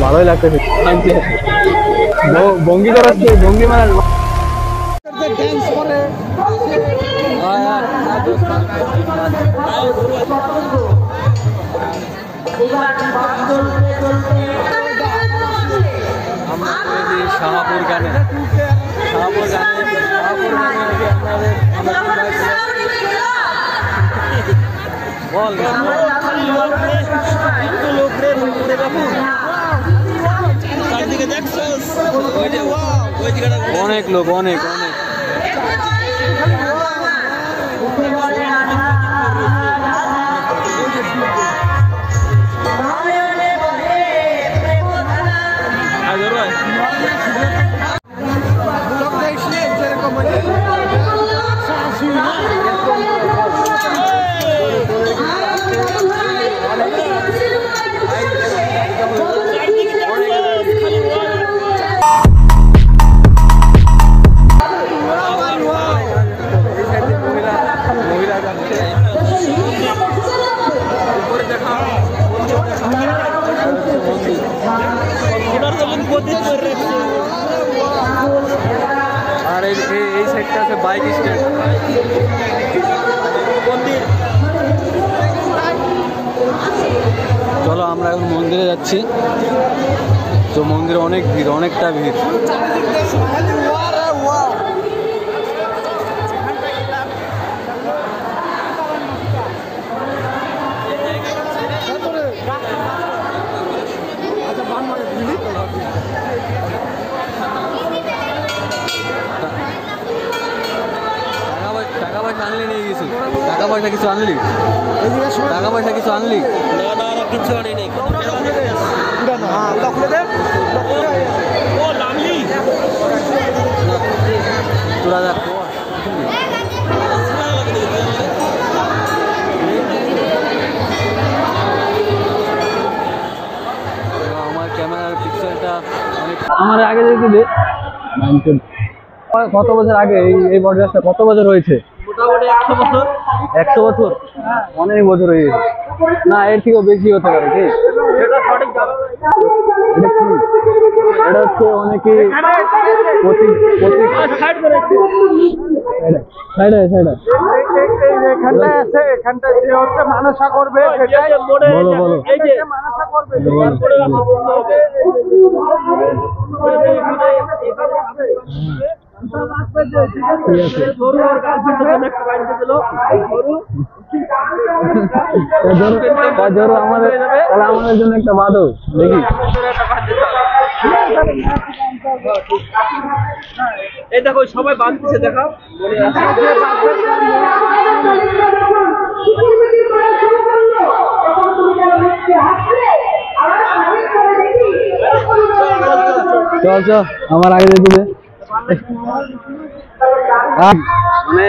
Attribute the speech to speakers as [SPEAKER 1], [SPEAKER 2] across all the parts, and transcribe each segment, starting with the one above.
[SPEAKER 1] ভালোই লাগতেছে। ভঙ্গি করাস তুই, ভঙ্গি মারার
[SPEAKER 2] ডান্স করে
[SPEAKER 1] শাহপুর গানে অনেক লোক, অনেক অনেক আর এই সাইডটা আছে বাইক স্ট্যান্ড। চলো আমরা এখন মন্দিরে যাচ্ছি। তো মন্দিরে অনেক ভিড়, অনেকটা ভিড়। টাকা পয়সা আনলি নিয়ে গেছি? টাকা পয়সা কিছু আনলি? টাকা পয়সা কিছু আনলি? কিছু আনি নাই। তোরা দেখ আমার ক্যামেরার পিকচারটা অনেক আমার আগে দেখতে দে। কত বছর আগে এই বটগাছটা কত বছর হয়েছে? মোটামুটি 100 বছর। 100 বছর? অনেক বছর হয়ে গেছে। না এর থেকেও বেশি হতে পারে কি? এটা হচ্ছে অনেকে
[SPEAKER 2] মানসা করবে,
[SPEAKER 1] বলো বলো আমাদের জন্য একটা বাদও দেখি।
[SPEAKER 2] এই দেখো সবাই বাঁধতেছে, দেখাও।
[SPEAKER 1] চল চল আমার আগে যেতে দে। মানে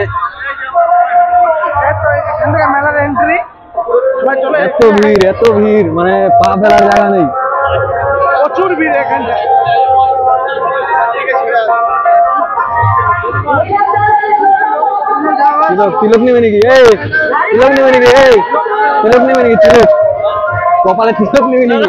[SPEAKER 2] মেলার এন্ট্রি,
[SPEAKER 1] এত ভিড় মানে পা ফেলার জায়গা নেই,
[SPEAKER 2] প্রচুর ভিড় এখানটা।
[SPEAKER 1] তিলক নেবে নাকি? তিলক নেবে নাকি? তিলক নেবে নাকি? তিলক কপালে তিলক নেবে নাকি?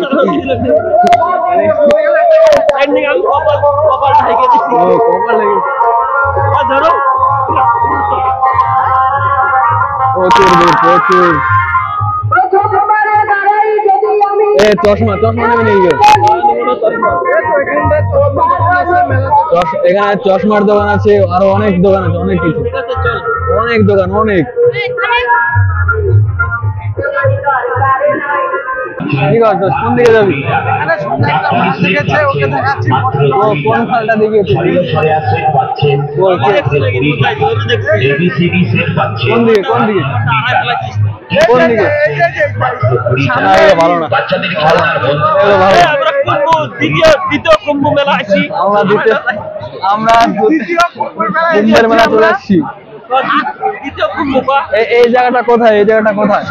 [SPEAKER 1] প্রচুর চশমা নেবে নাকি? এখানে চশমার দোকান আছে, আরো অনেক দোকান আছে, অনেক কিছু, অনেক দোকান, অনেক। ঠিক আছে, কোন দিকে যাবি? কোন খালটা দেখিয়েছে? কোন দিকে কোন দিকে কোন দিকে? ভালো না,
[SPEAKER 2] দ্বিতীয় কুম্ভ মেলা আসি
[SPEAKER 1] আমরা কুম্ভের মেলা চলে আসছি। এই জায়গাটা কোথায়? এই জায়গাটা কোথায়?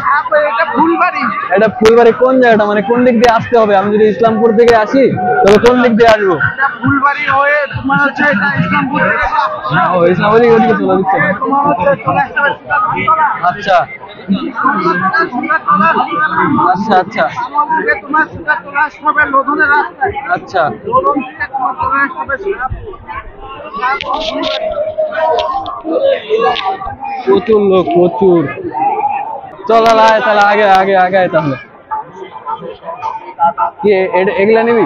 [SPEAKER 1] এটা ফুলবাড়ি। কোন জায়গাটা মানে কোন দিক দিয়ে আসতে হবে? আমি যদি ইসলামপুর থেকে আসি তবে কোন দিক দিয়ে আসবো?
[SPEAKER 2] ফুলবাড়ি হয়ে তোমার হচ্ছে ইসলামপুর থেকে
[SPEAKER 1] ইসলামপুর ওদিকে চলে দিচ্ছে। আচ্ছা আচ্ছা আচ্ছা
[SPEAKER 2] তোমার সুগার চলে আসতে হবে লোধনের রাস্তায়।
[SPEAKER 1] আচ্ছা
[SPEAKER 2] লোধন থেকে তোমার চলে আসতে হবে
[SPEAKER 1] প্রচুর লোক প্রচুর। চল আয় তাহলে আগে আগে আগে আয় তাহলে। কি এগুলা নিবি?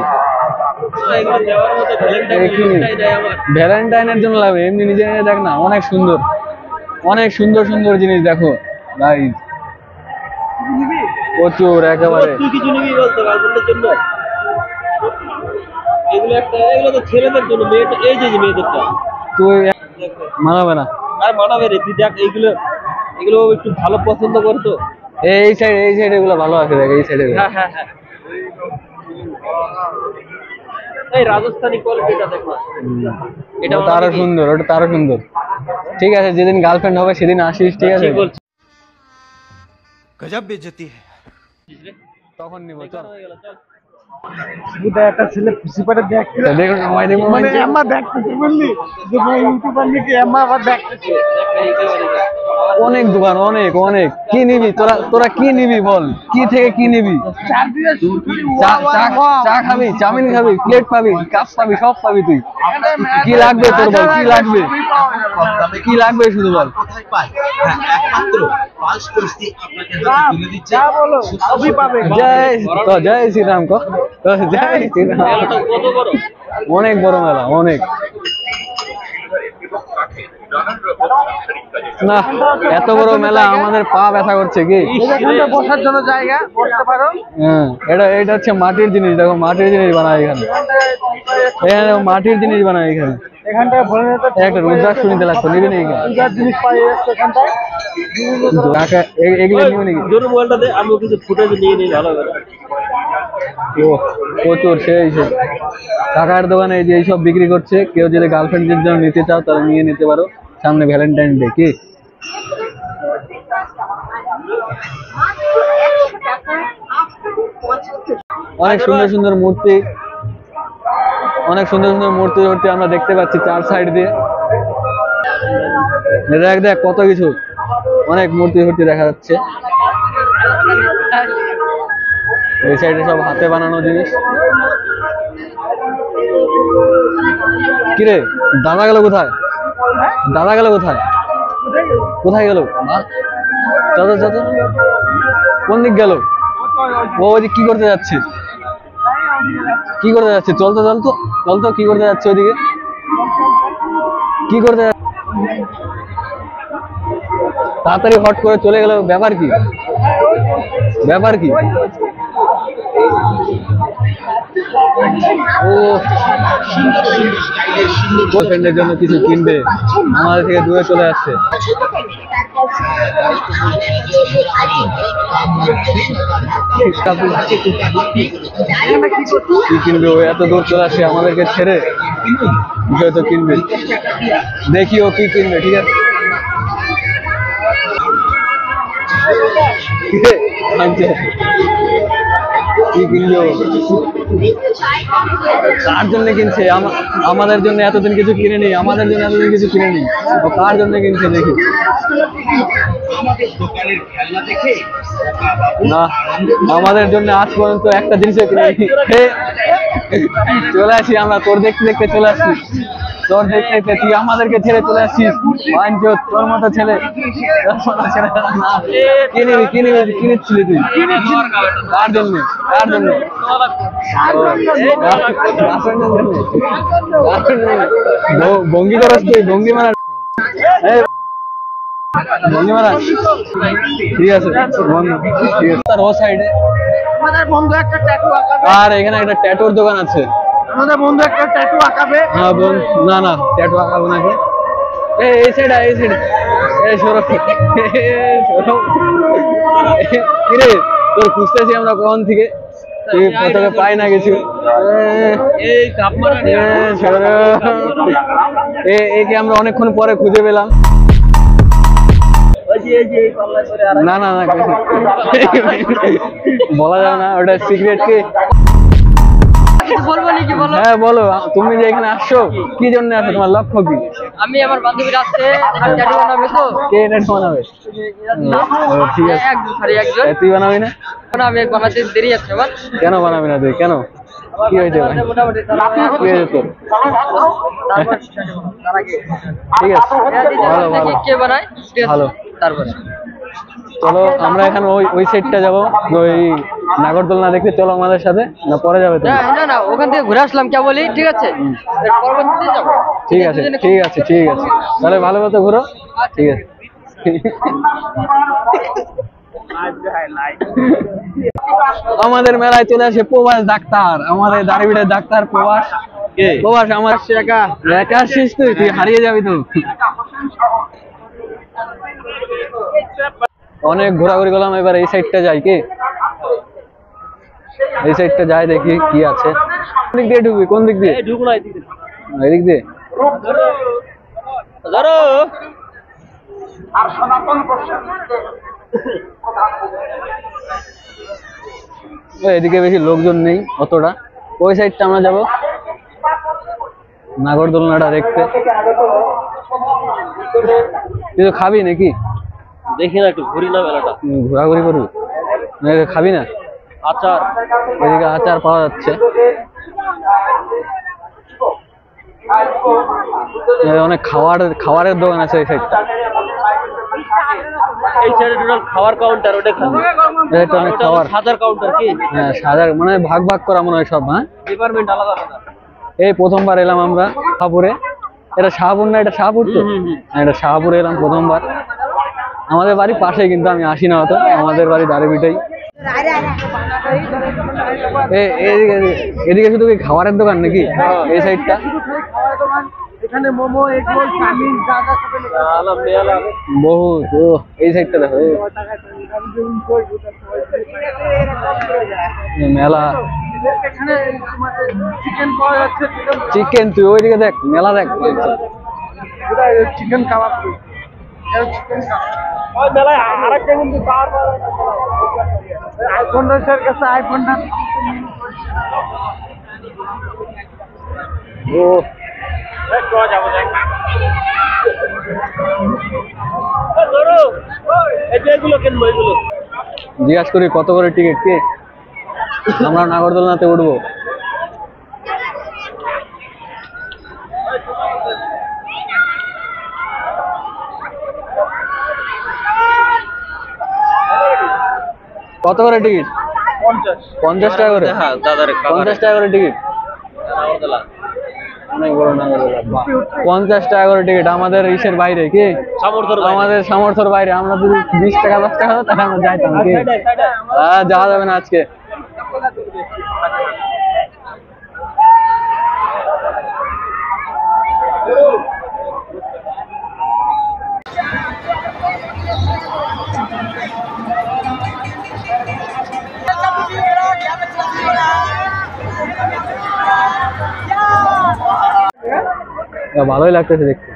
[SPEAKER 1] ভ্যালেন্টাইনের জন্য লাগবে, এমনি নিজে নিজে দেখ না, অনেক সুন্দর অনেক সুন্দর সুন্দর জিনিস দেখো গাইস, প্রচুর একেবারে।
[SPEAKER 2] তুই কিছু নিবি বলতে গার্লফ্রেন্ডের জন্য? এগুলো একটা, এগুলো তো ছেলেদের জন্য, মেয়েটা এই যে মেয়েদেরটা
[SPEAKER 1] তুই মানাবে না।
[SPEAKER 2] আর মানাবে রে, তুই দেখ এইগুলো, এগুলো একটু ভালো পছন্দ করতো।
[SPEAKER 1] এই সাইড এগুলো ভালো আছে, দেখ এই সাইডে।
[SPEAKER 2] হ্যাঁ হ্যাঁ হ্যাঁ, এই রাজস্থানি কোয়ালিটিটা দেখো,
[SPEAKER 1] এটা তারও সুন্দর, ওটা তারও সুন্দর। ঠিক আছে, যেদিন গার্লফ্রেন্ড হবে সেদিন আসিস, ঠিক আছে?
[SPEAKER 3] गजब बेइज्जती है।
[SPEAKER 1] তখন নিব, চল।
[SPEAKER 2] এটা একটা ছেলে খুশি পারে দেখতে,
[SPEAKER 1] দেখুন আমায় দেখুন,
[SPEAKER 2] মানে এম্মা দেখতেছে, বুঝলি যে ভাই ইউটিউবার নাকি এম্মা আবার দেখতেছে।
[SPEAKER 1] অনেক দোকান, অনেক অনেক। কি নিবি তোরা? তোরা কি নিবি বল, কি থেকে কি নিবি? চা খাবি, চাউমিন খাবি, প্লেট পাবি, কাপ পাবি, সব পাবি। তুই কি লাগবে তোর বল, কি লাগবে? কি লাগবে শুধু বল।
[SPEAKER 2] যা বলো সবই পাবে।
[SPEAKER 1] জয় শ্রীরাম কো, জয় শ্রীরাম।
[SPEAKER 2] কত বড়,
[SPEAKER 1] অনেক বড় মেলা, অনেক। না এত বড় মেলা আমাদের পা ব্যথা করছে কি?
[SPEAKER 2] এখানটা বসার জন্য জায়গা, বসতে পারো।
[SPEAKER 1] হ্যাঁ, এটা হচ্ছে মাটির জিনিস, দেখো মাটির জিনিস বানায় এখানে। এখানে মাটির জিনিস বানায় এখানে।
[SPEAKER 2] এখানটায় ভরে নিতে
[SPEAKER 1] একটা রুদ্রাক্ষ নিতে লাগতো, নিবি না?
[SPEAKER 2] পূজার জিনিস পাই যাচ্ছে এখানটায়।
[SPEAKER 1] এগুলো নিবি নাকি?
[SPEAKER 2] জোর মোবাইলটা দে, আমি কিছু ফুটেজ নিয়ে নিই ভালো করে।
[SPEAKER 1] ও প্রচুর, সেই কাকার দোকানে এই যে এইসব বিক্রি করছে। কেউ যদি গার্লফ্রেন্ডের জন্য নিতে চাও তাহলে নিয়ে নিতে পারো, সামনে ভ্যালেন্টাইন ডে। কি অনেক সুন্দর সুন্দর মূর্তি, অনেক সুন্দর সুন্দর মূর্তি মূর্তি আমরা দেখতে পাচ্ছি চার সাইড দিয়ে। দেখ দেখ কত কিছু, অনেক মূর্তি মূর্তি দেখা যাচ্ছে। এই সাইডে সব হাতে বানানো জিনিস। কিরে দাদা গেল কোথায়? দাদা গেল কোথায়? কোথায় গেল? দাদা দাদা কোন দিক গেল? ও ওদিকে কি করতে যাচ্ছে? কি করতে যাচ্ছে? চল তো চল তো চল তো, কি করতে যাচ্ছে ওদিকে? কি করতে যাচ্ছে? তাড়াতাড়ি হট করে চলে গেল, ব্যাপার কি? ব্যাপার কি? ও গার্লফ্রেন্ডের জন্য কিছু কিনবে, আমাদের থেকে দূরে চলে আসছে। কি কিনবে? ও এত দূর চলে আসছে আমাদেরকে ছেড়ে, বিষয় তো কিনবে। দেখি ও কি কিনবে, ঠিক আছে? কি কিনলো? কার জন্য কিনছে? আমাদের জন্য এতদিন কিছু কিনে নি, আমাদের জন্য এতদিন কিছু কিনে নি। ও কার জন্য কিনছে দেখি। না আমাদের জন্য আজ পর্যন্ত একটা জিনিসও কিনে নি। চলে আসি আমরা, তোর দেখতে দেখতে চলে আসি, তোর দেখতে দেখতে তুই আমাদেরকে ছেড়ে চলে আসছিস। তোর মতো ছেলে কি নিবি? কি নিবি? কিনেছিলি তুই? কার জন্য? কার জন্য? ভঙ্গি করস তুই, ভঙ্গি মারা, ভঙ্গি মারা। ঠিক আছে ঠিক আছে। তার ও সাইডে
[SPEAKER 2] আমাদের বন্ধু একটা ট্যাটু আঁকাবে।
[SPEAKER 1] আর এখানে একটা ট্যাটুর দোকান আছে।
[SPEAKER 2] আমাদের বন্ধু একটা ট্যাটু আঁকাবে।
[SPEAKER 1] হ্যাঁ না না, ট্যাটু আঁকাবো নাকি? এই সাইড, এই সাইড, এই সরো কিরে, তোর খুঁজতেছি আমরা কখন থেকে, তোকে পাই না কিছু। একে আমরা অনেকক্ষণ পরে খুঁজে পেলাম। না না না, বলা যাবে না, ওটা সিক্রেট। কি
[SPEAKER 3] কিছু বলবো নাকি বলো?
[SPEAKER 1] হ্যাঁ বলো, তুমি যে এখানে আসছো কি জন্য আসছো, তোমার লক্ষ্য কি?
[SPEAKER 3] আমি আমার বান্ধবীরা আসছে ট্যাটু বানাবে তো।
[SPEAKER 1] কে এটা বানাবে? ও, ঠিক আছে।
[SPEAKER 3] একজন
[SPEAKER 1] তুই বানাবি না?
[SPEAKER 3] আমি বানাতে দেরি আছে আমার।
[SPEAKER 1] কেন বানাবি না তুই, কেন, কি হয়েছে ভাই?
[SPEAKER 3] মোটামুটি
[SPEAKER 1] কি হয়েছে তোর?
[SPEAKER 3] তারপর তার আগে
[SPEAKER 1] ঠিক আছে, ভালো ভালো
[SPEAKER 3] কে বানায় ঠিক আছে?
[SPEAKER 1] ভালো।
[SPEAKER 3] তারপরে
[SPEAKER 1] চলো আমরা এখন ওই ওই সাইডটা যাবো, ওই নাগরদোলনা দেখতে, চলো আমাদের সাথে, না পরে যাবে তুমি?
[SPEAKER 3] না না ওখান থেকে ঘুরে আসলাম কেবলই, ঠিক আছে এর পরবর্তীতে যাবো।
[SPEAKER 1] ঠিক আছে ঠিক আছে ঠিক আছে, তাহলে ভালো মতো ঘুরো, ঠিক আছে। আমাদের মেলায় চলে আসে প্রবাস ডাক্তার, আমাদের দাঁড়িয়ে ডাক্তার প্রবাস। প্রবাস আমার একা একা আসছিস, তুই তুই হারিয়ে যাবি তো। অনেক ঘোরাঘুরি করলাম, এবার এই সাইডটা যাই, কি এই সাইডটা যাই, দেখি কি আছে। কোন দিক দিয়ে ঢুকবি, কোন দিক দিয়ে? এদিক দিয়ে। এদিকে বেশি লোকজন নেই অতটা, ওই সাইডটা আমরা যাবো নাগরদোলনাটা দেখতে। তুই তো খাবি নাকি?
[SPEAKER 3] দেখি না একটু ঘুরি না মেলাটা।
[SPEAKER 1] ঘোরাঘুরি করবি না, খাবি না?
[SPEAKER 3] আচার
[SPEAKER 1] এদিকে আচার পাওয়া যাচ্ছে, অনেক খাবারের দোকান আছে এই সাইডটা।
[SPEAKER 3] এই সাইডে টোটাল খাওয়ার কাউন্টার, ওটা
[SPEAKER 1] এটা অনেক খাবার,
[SPEAKER 3] সাজার কাউন্টার কি?
[SPEAKER 1] হ্যাঁ সাজার, মানে ভাগ ভাগ করা মনে হয় সব। হ্যাঁ
[SPEAKER 3] ডিপার্টমেন্ট আলাদা আলাদা।
[SPEAKER 1] এই প্রথমবার এলাম আমরা শাহপুরে। এটা শাহপুর না, এটা শাহপুর তো? হ্যাঁ, এটা শাহপুরে এলাম প্রথমবার। আমাদের বাড়ি পাশে, কিন্তু আমি আসি না অত, আমাদের বাড়ি দাঁড়িয়ে। এদিকে এদিকে শুধু কি খাবারের দোকান নাকি এই সাইডটা?
[SPEAKER 2] এখানে মোমো, এগ রোল, চাউমিন, যা যা খাবেন।
[SPEAKER 1] বহুত। ও এই সাইডটা দেখো, মেলা।
[SPEAKER 2] এখানে চিকেন পাওয়া যাচ্ছে,
[SPEAKER 1] চিকেন, তুই ওইদিকে দেখ, মেলা দেখ।
[SPEAKER 2] চিকেন কাবাব। ওই মেলায় আরেকটা কিন্তু আইফোন রয়েছে কাছে, আইফোনটা
[SPEAKER 1] ও জিজ্ঞাসা করি কত করে টিকিট, কি আমরা নাগরদোলনাতে উঠবো। কত করে টিকিট? 50 টাকা করে। 50 টাকা করে টিকিট, অনেক বড় নাগরদোলনা। 50 টাকা করে টিকিট, আমাদের ইসের বাইরে, কি আমাদের সামর্থ্যের বাইরে। আমরা যদি 20 টাকা 10 টাকা হতো তাহলে আমরা যাইতাম, কি যাওয়া যাবে না আজকে। ভালোই লাগতেছে দেখতে।